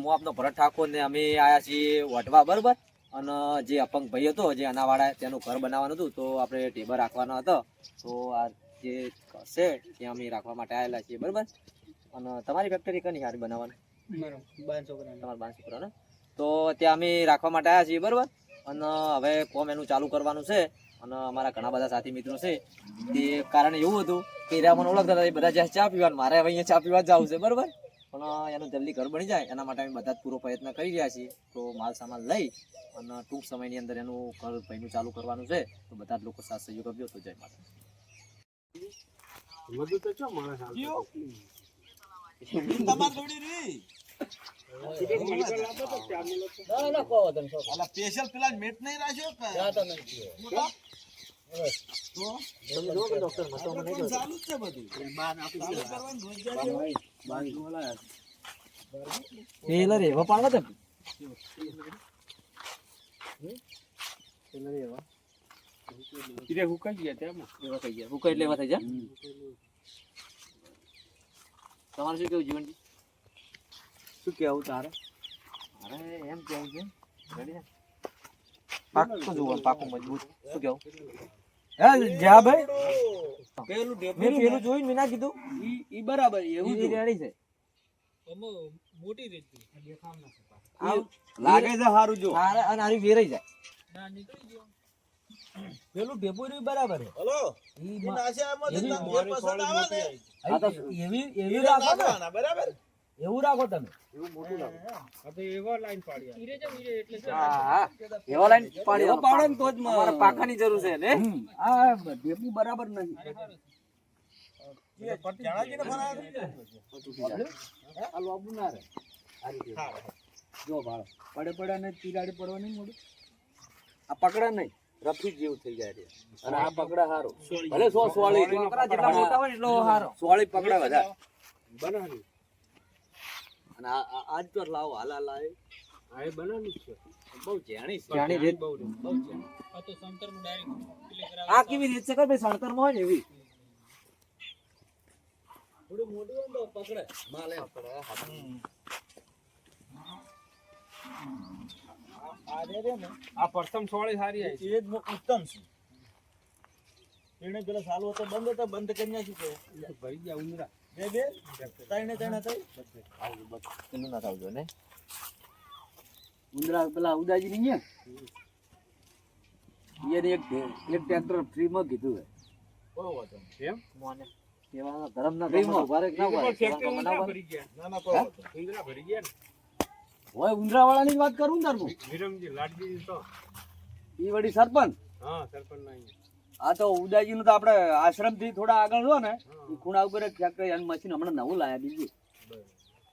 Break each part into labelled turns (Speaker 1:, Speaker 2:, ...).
Speaker 1: હું આપનો ભરત ઠાકોર ને અમે આયા છીએ વટવા, બરોબર. અને જે અપંગ ભાઈ હતો જે અનાવાડા તેનું ઘર બનાવવાનું હતું, તો આપણે ટેબલ રાખવાનો હતો, તો આ જે છે ત્યાં અમે રાખવા માટે આવેલા છીએ, બરોબર. અને તમારી ફેક્ટરી કની સારી બનાવવાની? તમારા 12 છોકરા ને, તો ત્યાં અમે રાખવા માટે આવ્યા છીએ, બરોબર. અને હવે કોમ એનું ચાલુ કરવાનું છે. અને અમારા ઘણા બધા સાથી મિત્રો છે, તે કારણે એવું હતું કે એ મને ઓળખતા હતા, એ બધા જ્યાં ચા પીવાનું, મારે હવે અહીંયા ચા પીવા જ જવું છે, બરોબર. પણ એનું જલ્દી ઘર બની જાય એના માટે અમે બધા જ પૂરો પ્રયત્ન કરી રહ્યા છીએ. તો માલ સામાન લઈ અને ટૂંક સમયની અંદર એનું ઘર ભાઈનું ચાલુ કરવાનું છે, તો બધા જ લોકો સાથ સહયોગ આપજો. તો જય માતા. તમારે શું કેવું જીવનજી? શું કેવું તારે? અરે એમ કેવું છે પાકું જોવો, પાકું મજબૂત. શું કેવું? જા ભાઈ, પેલું જોઈને મેં ના કીધું ઈ બરાબર, એવું જ રેડી છે. મોટી રીત લાગે છે સારું, જો અને આરી વેરાઈ જાય ના નીકળી ગયો. પેલું ઢેપુરી બરાબર છે. હલો ઈ નાશે આમાં તમને પસંદ આવે ને આ તો એવી રાખો ને, બરાબર એવું રાખો તમે, એવું મોટું રાખો. આ તો એવો લાઈન પાડી ઈરે જ ઈરે એટલે હા એવો લાઈન પાડી એવો પાડો ને તો જ અમારે પાકાની જરૂર છે ને. આ ઢેપુ બરાબર નહીં. જાણાજીને ફરાય આ લોબુ ના રે આ રીતે જો ભાળ પડે પડે ને તિરાડી પડવા નહીં મોડું. આ પકડા નહીં, રફી જેવું થઈ જાય છે. અને આ પકડા હારો ભલે 100 સોળી જેટલા મોટા હોય એટલો હારો સોળી પકડા વધારે બનાવી. અને આજ તો લાવો હાલા લાવે આ એ બનાવી છે બહુ જાણી રીત બહુ જાણી. આ તો સંતર નું ડાયરેક્ટ આ કેવી રીત છે કે ભાઈ સંતર માં હોય ને એવી થોડી મોટી હોય તો પકડે માલે પકડે. આ રે ને આ પ્રથમ સોળી સારી આવી છે, એ જ ઉત્તમ છે. એને પેલા સાલો હતો બંધ હતો, બંધ કરી નાખી છે ભરી ગયા ઉંદરા બે ત્રણે થઈ આવું બસ એનું ના આવજો ને ઉંદરા પેલા ઉદાજી નહીં એને એક ટ્રેક્ટર ફ્રી માં કીધું છે. બરોબર એમ મોને કેવા ધર્મ ના કઈ માં ભારે ના હોય ભરી ગયા ના ના ઉંદરા ભરી ગયા ને હોય. ઉંદરા વાળાની જ વાત કરું ને તારું વિરમજી લાડજી તો ઈ વડી સરપંચ. હા સરપંચ નહીં. આ તો ઉદાજી નું તો આપણે આશ્રમ થી થોડા આગળ જો ને ઈ ખૂણા ઉપર એક ફેક્ટરી અને મશીન હમણાં નવું લાયા, બીજું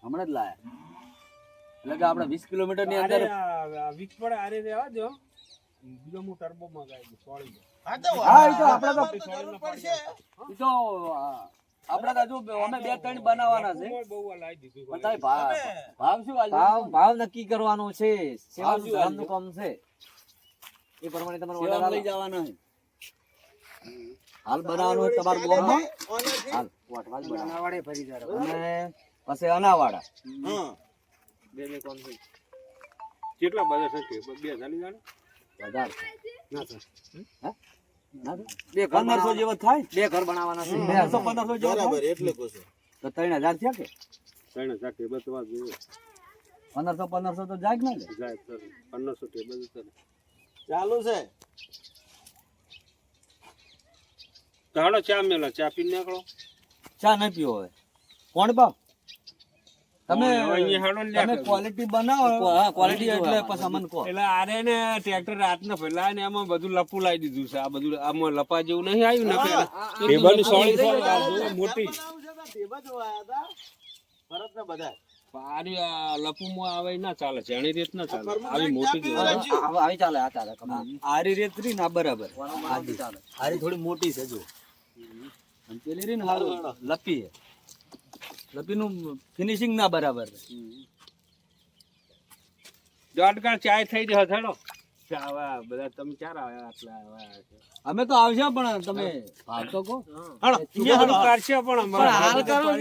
Speaker 1: હમણાં જ લાયા. એટલે કે આપણે 20 કિલોમીટર ની અંદર 20 પડે આરે રહેવા દો. બીજો હું ટર્બો માં ગાઈ સોળી. હા તો આપણે તો જરૂર પડશે. ઈ તો આપણે તો હજુ અમે 2-3 બનાવવાના છે. બહુ લાવી દીધું. પણ તારે ભાવ શું ભાવ નક્કી કરવાનો છે. સેવાનું ધર્મનું કામ છે, એ પ્રમાણે તમારે ઓર્ડર લઈ જવાનો છે. હાલ બનાવવાનું હોય તમારું ગામમાં હાલ વાટવા જ બનાવાડે ફરી જાય અને પછી અનાવાડા. હા બે કોણ છે કેટલા બધા છે? 2000 ની જાણે વધારે ના થાય. હે ના 1500 જેવો થાય. બે ઘર બનાવવાના છે. 1500 જેવો બરાબર એટલે કહો છો તો 3000 થયા કે 3000 ટેબલ તો વાત જોઈએ. 1500 તો જાય ને જાય 1500 ટેબલ ચાલુ છે. હાલો ચા મેલો, ચા પી નીકળો. ચા નહીં પીવો હવે કોણ બાપ તમે ક્વોલિટી બનાવો. હા ક્વોલિટી એટલે પછી અમને કહો. એટલે આરે ને ટ્રેક્ટર રાતના ફેલા ને એમાં બધું લપુ લાવી દીધું છે. આ બધું આમાં લપા જેવું નહીં આવ્યું ને ટેબલ ની સોળી મોટી ટેબલ જોવાયા હતા ભરત ને બધા આરી લપુમાં આવે ના ચાલે છે. એની રીત ના ચાલે, આવી મોટી આવી ચાલે. આ ચાલે આરી રીત રી ના બરાબર. આરી થોડી મોટી છે જો અને પેલી રી ને હારું લપી છે. લપી નું ફિનિશિંગ ના બરાબર. દોડકાર ચાય થઈ જશે. હેડો ચાવા બધા તમે ચાર આવ્યા આટલા આવ્યા. અમે તો આવશે પણ તમે ભાવ તો કહો. હાલો કરશે પણ હાલ કરો.